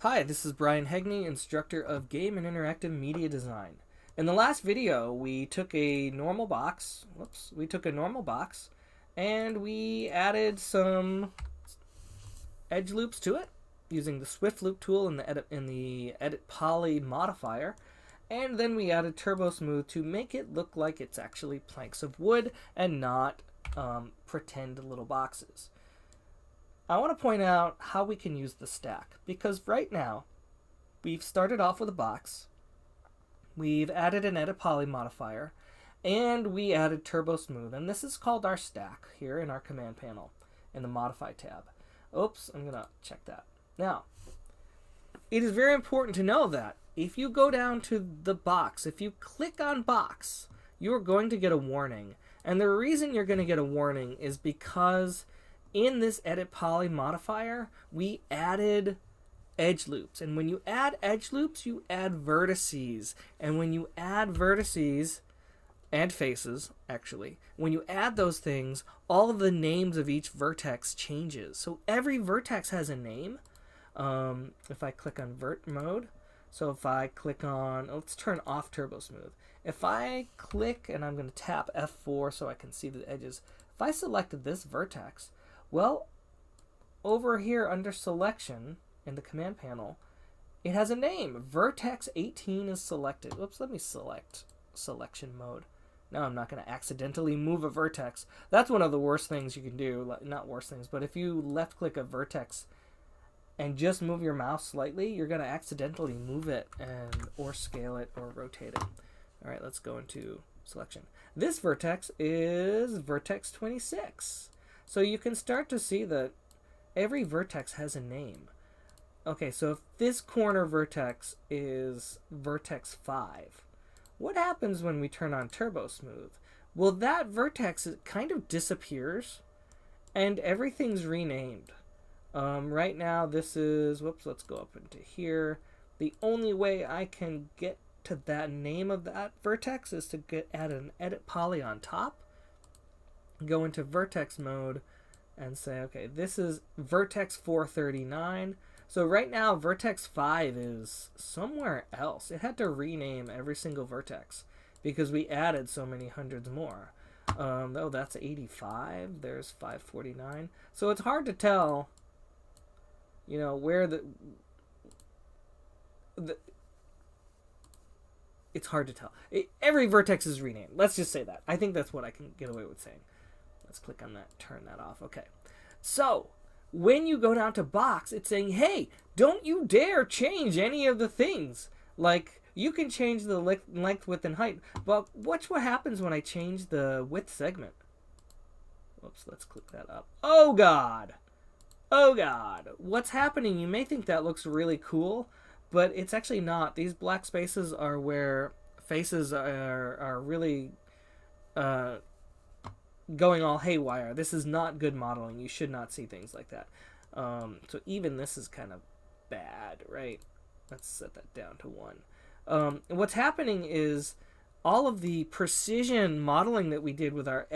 Hi, this is Brian Hegney, instructor of Game and Interactive Media Design. In the last video, we took a normal box, and we added some edge loops to it using the Swift Loop tool in the Edit Poly modifier, and then we added turbosmooth to make it look like it's actually planks of wood and not pretend little boxes. I want to point out how we can use the stack, because right now we've started off with a box, we've added an Edit Poly modifier, and we added turbosmooth, and this is called our stack here in our command panel in the modify tab. Oops, I'm gonna check that. Now, it is very important to know that if you go down to the box, if you click on box, you're going to get a warning, and the reason you're going to get a warning is because in this Edit Poly modifier, we added edge loops. And when you add edge loops, you add vertices. And when you add vertices, and faces, actually, when you add those things, all of the names of each vertex changes. So every vertex has a name. If I click on vert mode, so if I click on, let's turn off turbosmooth. If I click, and I'm going to tap F4 so I can see the edges. If I selected this vertex, well, over here under selection in the command panel, it has a name. Vertex 18 is selected. Whoops, let me select selection mode. Now I'm not going to accidentally move a vertex. That's one of the worst things you can do. Not worst things, but if you left click a vertex and just move your mouse slightly, you're going to accidentally move it or scale it or rotate it. All right, let's go into selection. This vertex is vertex 26. So you can start to see that every vertex has a name. Okay, so if this corner vertex is vertex 5, what happens when we turn on turbosmooth? Well, that vertex kind of disappears and everything's renamed. Right now this is, whoops, let's go up into here. The only way I can get to that name of that vertex is to add an Edit Poly on top. Go into vertex mode and say, okay, this is vertex 439. So right now vertex 5 is somewhere else. It had to rename every single vertex because we added so many hundreds more. Oh, that's 85. There's 549. So it's hard to tell, you know, where it's hard to tell. Every vertex is renamed. Let's just say that. I think that's what I can get away with saying. Let's click on that, turn that off. Okay. So, when you go down to box, it's saying, hey, don't you dare change any of the things. Like, you can change the length, width, and height, but watch what happens when I change the width segment. Whoops, let's click that up. Oh, God. Oh, God. What's happening? You may think that looks really cool, but it's actually not. These black spaces are where faces are really going all haywire. This is not good modeling. You should not see things like that. So even this is kind of bad, right? Let's set that down to 1. What's happening is all of the precision modeling that we did with our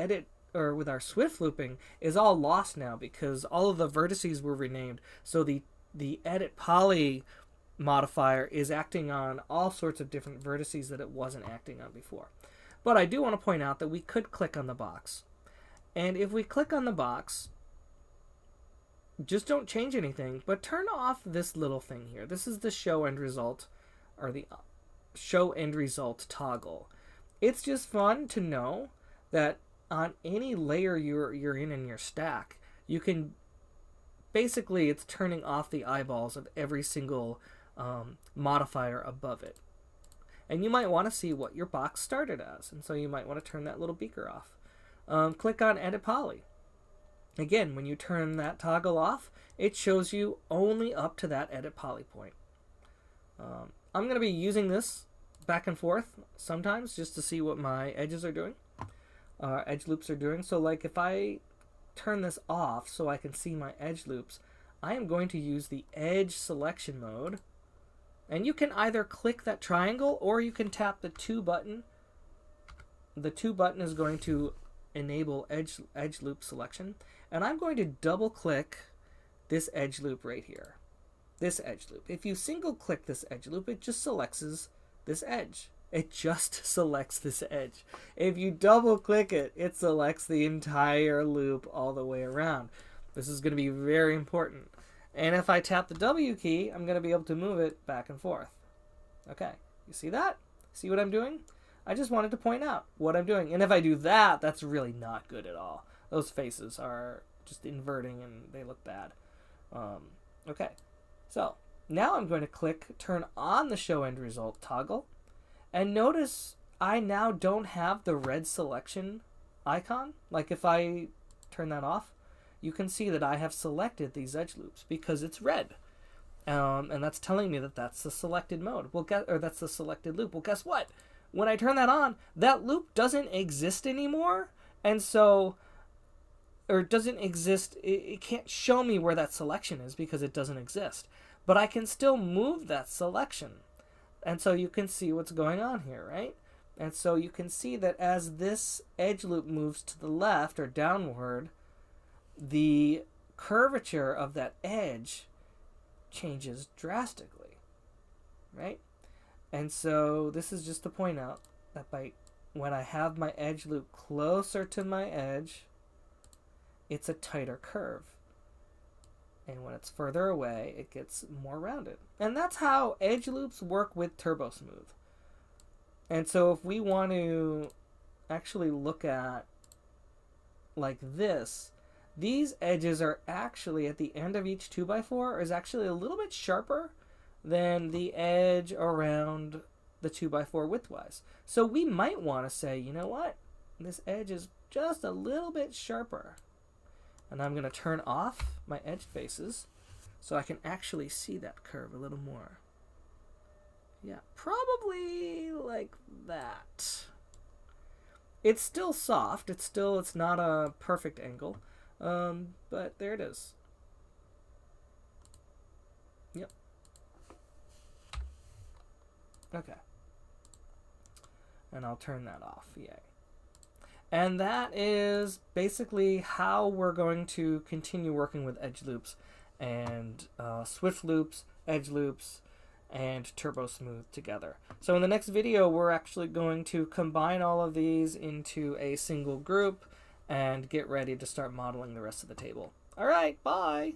with our Swift looping is all lost now because all of the vertices were renamed. So the Edit Poly modifier is acting on all sorts of different vertices that it wasn't acting on before. But I do want to point out that we could click on the box. And if we click on the box, just don't change anything, but turn off this little thing here. This is the show end result, or the show end result toggle. It's just fun to know that on any layer you're in your stack, you can basically, it's turning off the eyeballs of every single modifier above it. And you might want to see what your box started as, and so you might want to turn that little beaker off. Click on Edit Poly. Again, when you turn that toggle off, it shows you only up to that Edit Poly point. I'm going to be using this back and forth sometimes just to see what my edges are doing, edge loops are doing. So like if I turn this off so I can see my edge loops, I am going to use the edge selection mode. And you can either click that triangle or you can tap the 2 button. The 2 button is going to enable edge loop selection, and I'm going to double click this edge loop right here. this edge loop. If you single click this edge loop, it just selects this edge. It just selects this edge. If you double click it, it selects the entire loop all the way around. This is going to be very important. And if I tap the W key, I'm going to be able to move it back and forth. Okay, you see that? See what I'm doing? I just wanted to point out what I'm doing. And if I do that, that's really not good at all. Those faces are just inverting and they look bad. Okay, so now I'm going to click turn on the show end result toggle. And notice I now don't have the red selection icon. Like if I turn that off, you can see that I have selected these edge loops because it's red. And that's telling me that that's the selected mode. Well, that's the selected loop. Well, guess what? When I turn that on, that loop doesn't exist anymore. And so, or it doesn't exist, it can't show me where that selection is because it doesn't exist. But I can still move that selection. And so you can see what's going on here, right? And so you can see that as this edge loop moves to the left or downward, the curvature of that edge changes drastically, right? And so this is just to point out that when I have my edge loop closer to my edge, it's a tighter curve. And when it's further away, it gets more rounded. And that's how edge loops work with turbosmooth. And so if we want to actually look at like this, these edges are actually at the end of each 2x4 is actually a little bit sharper than the edge around the 2x4 widthwise. So we might want to say, you know what? This edge is just a little bit sharper. And I'm going to turn off my edge faces so I can actually see that curve a little more. Yeah, probably like that. It's still soft. It's not a perfect angle. But there it is. Yep. Okay. And I'll turn that off. Yay. And that is basically how we're going to continue working with edge loops and swift loops, edge loops, and turbosmooth together. So in the next video, we're actually going to combine all of these into a single group and get ready to start modeling the rest of the table. All right, bye.